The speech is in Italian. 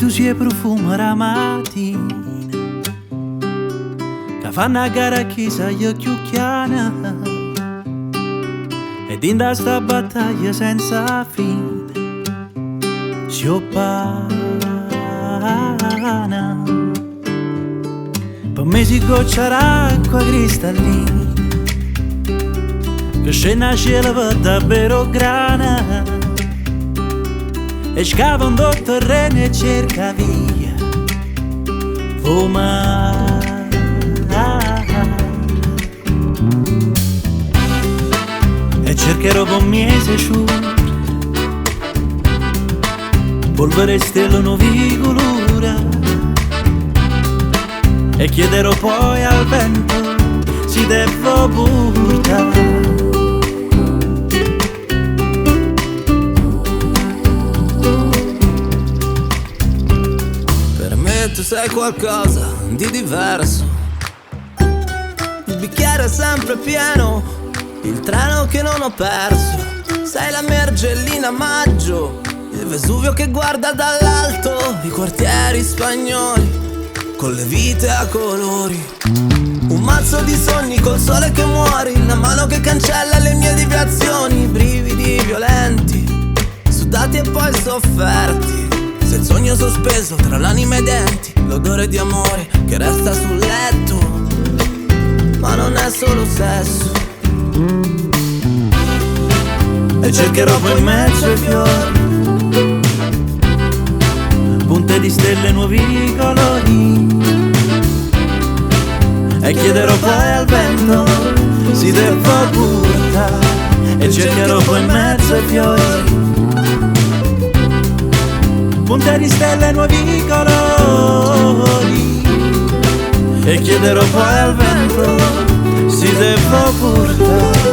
tu sia profumo la mattina, che fanno a gara chi sa io più chiana, ed in da sta battaglia senza fine si oppana. Per me si goccia l'acqua cristallina che scende a cielo per davvero grana, e scava un terreno e cerca via fumare. E cercherò con miei sciure polvere e stelle nuovi colore, e chiederò poi al vento si devo portare. Per me tu sei qualcosa di diverso, il bicchiere è sempre pieno, il treno che non ho perso. Sei la mia argellina a maggio, il Vesuvio che guarda dall'alto, i quartieri spagnoli con le vite a colori, un mazzo di sogni col sole che muori, la mano che cancella le mie deviazioni, brividi violenti, sudati e poi sofferti, se il sogno sospeso tra l'anima e i denti, l'odore di amore che resta sul letto, ma non è solo sesso. E cercherò poi in mezzo ai fiori punte di stelle nuovi colori, e chiederò poi al vento si deve portare. E cercherò poi in mezzo ai fiori punte di stelle nuovi colori, e chiederò poi al vento si deve portare.